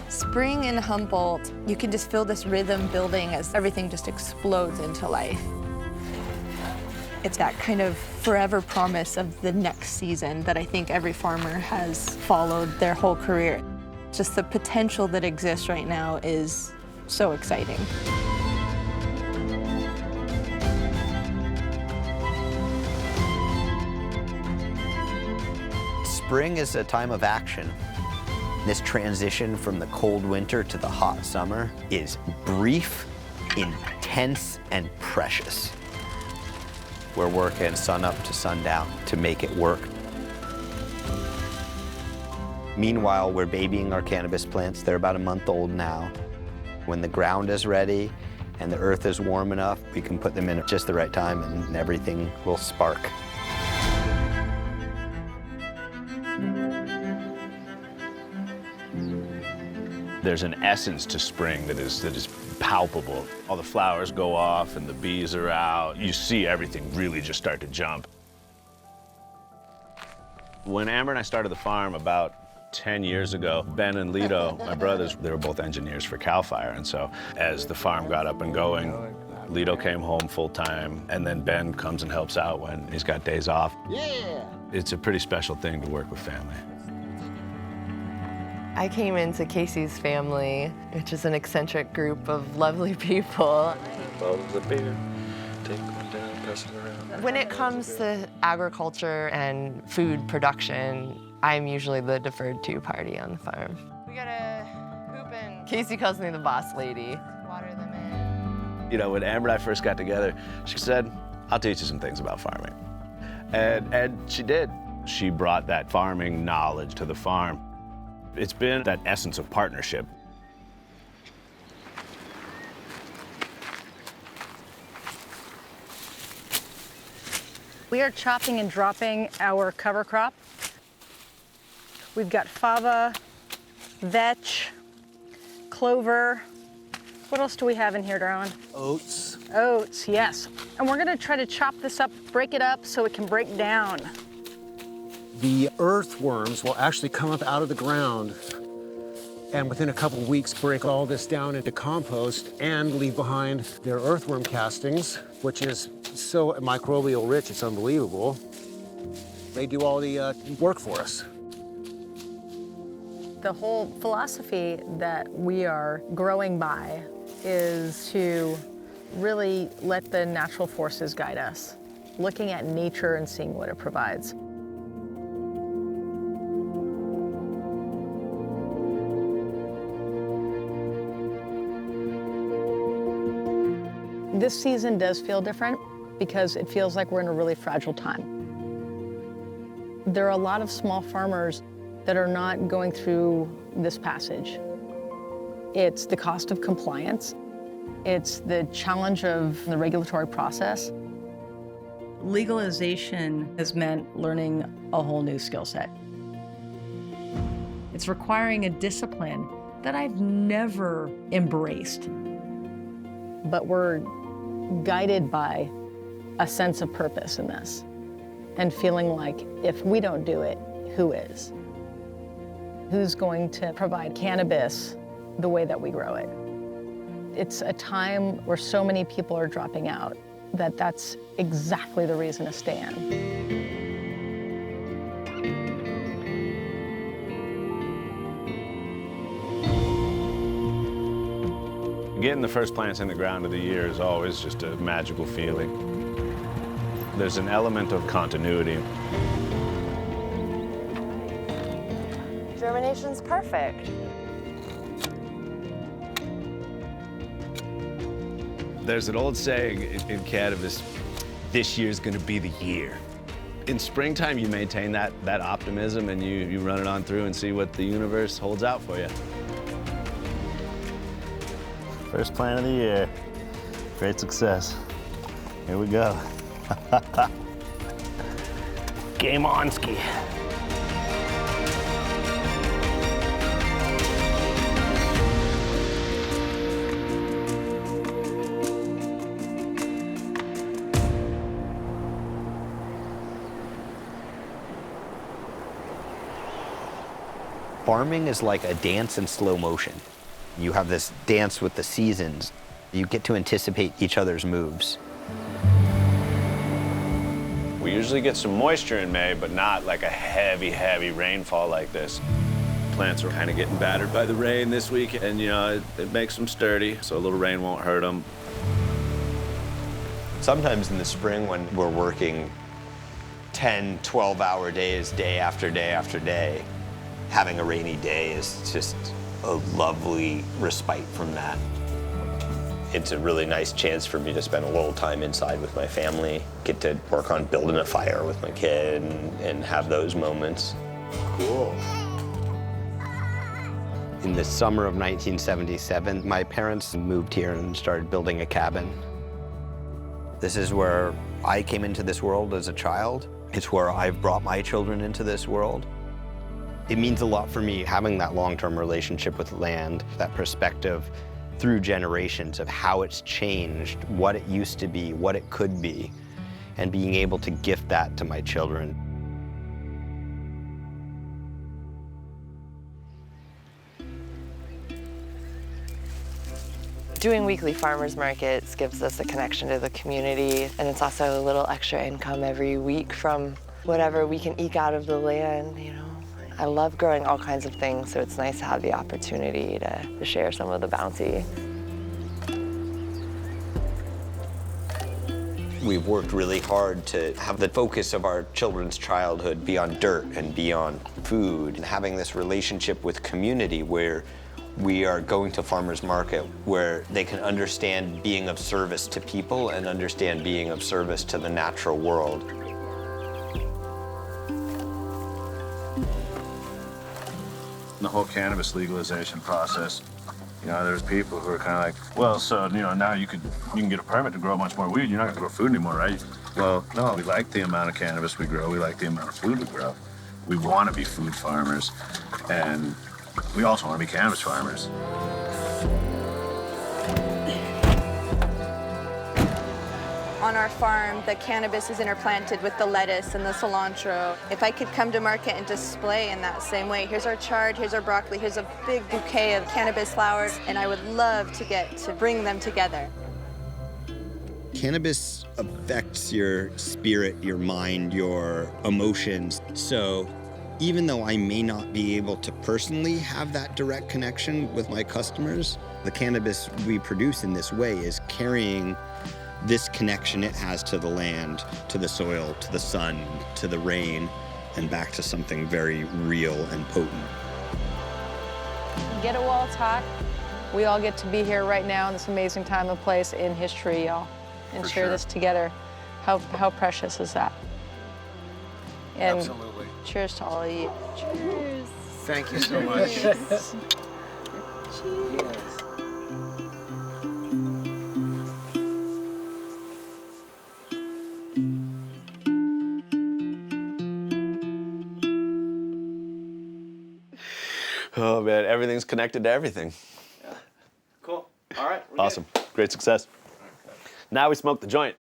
Spring in Humboldt, you can just feel this rhythm building as everything just explodes into life. It's that kind of forever promise of the next season that I think every farmer has followed their whole career. Just the potential that exists right now is so exciting. Spring is a time of action. This transition from the cold winter to the hot summer is brief, intense, and precious. We're working sun up to sundown to make it work. Meanwhile, we're babying our cannabis plants. They're about a month old now. When the ground is ready and the earth is warm enough, we can put them in at just the right time and everything will spark. There's an essence to spring that is palpable. All the flowers go off and the bees are out. You see everything really just start to jump. When Amber and I started the farm about 10 years ago, Ben and Lito, my brothers, they were both engineers for CAL FIRE. And so as the farm got up and going, Lito came home full time, and then Ben comes and helps out when he's got days off. Yeah! It's a pretty special thing to work with family. I came into Casey's family, which is an eccentric group of lovely people. When it comes to agriculture and food production, I'm usually the deferred to party on the farm. We gotta hoop in. Casey calls me the boss lady. Water them in. You know, when Amber and I first got together, she said, I'll teach you some things about farming. And she did. She brought that farming knowledge to the farm. It's been that essence of partnership. We are chopping and dropping our cover crop. We've got fava, vetch, clover. What else do we have in here, Darwin? Oats. Oats, yes. And we're gonna try to chop this up, break it up so it can break down. The earthworms will actually come up out of the ground and within a couple weeks break all this down into compost and leave behind their earthworm castings, which is so microbial rich, it's unbelievable. They do all the work for us. The whole philosophy that we are growing by is to really let the natural forces guide us, looking at nature and seeing what it provides. This season does feel different because it feels like we're in a really fragile time. There are a lot of small farmers that are not going through this passage. It's the cost of compliance. It's the challenge of the regulatory process. Legalization has meant learning a whole new skill set. It's requiring a discipline that I've never embraced. But we're guided by a sense of purpose in this and feeling like if we don't do it, who is? Who's going to provide cannabis the way that we grow it? It's a time where so many people are dropping out that that's exactly the reason to stand. Getting the first plants in the ground of the year is always just a magical feeling. There's an element of continuity. Germination's perfect. There's an old saying in cannabis, this year's gonna be the year. In springtime, you maintain that optimism and you run it on through and see what the universe holds out for you. First plant of the year. Great success. Here we go. Game on, ski. Farming is like a dance in slow motion. You have this dance with the seasons. You get to anticipate each other's moves. We usually get some moisture in May, but not like a heavy, heavy rainfall like this. Plants are kind of getting battered by the rain this week, and it makes them sturdy, so a little rain won't hurt them. Sometimes in the spring when we're working 10, 12-hour days, day after day after day, having a rainy day is just a lovely respite from that. It's a really nice chance for me to spend a little time inside with my family, get to work on building a fire with my kid and have those moments. Cool. In the summer of 1977, my parents moved here and started building a cabin. This is where I came into this world as a child. It's where I've brought my children into this world. It means a lot for me having that long-term relationship with land, that perspective through generations of how it's changed, what it used to be, what it could be, and being able to gift that to my children. Doing weekly farmers markets gives us a connection to the community, and it's also a little extra income every week from whatever we can eke out of the land, I love growing all kinds of things, so it's nice to have the opportunity to share some of the bounty. We've worked really hard to have the focus of our children's childhood be on dirt and be on food, and having this relationship with community where we are going to farmers market where they can understand being of service to people and understand being of service to the natural world. The whole cannabis legalization process, there's people who are kind of like, well, so, now you can get a permit to grow much more weed. You're not gonna grow food anymore, right? Well, no, we like the amount of cannabis we grow. We like the amount of food we grow. We want to be food farmers, and we also want to be cannabis farmers. On our farm, the cannabis is interplanted with the lettuce and the cilantro. If I could come to market and display in that same way, here's our chard, here's our broccoli, here's a big bouquet of cannabis flowers, and I would love to get to bring them together. Cannabis affects your spirit, your mind, your emotions. So even though I may not be able to personally have that direct connection with my customers, the cannabis we produce in this way is carrying this connection it has to the land, to the soil, to the sun, to the rain, and back to something very real and potent. Get it while it's hot. We all get to be here right now in this amazing time and place in history, y'all, and share this together. How precious is that? And Absolutely. Cheers to all of you. Cheers. Thank you so much. Cheers. Oh man, everything's connected to everything. Cool. All right. Awesome. Great success. Now we smoke the joint.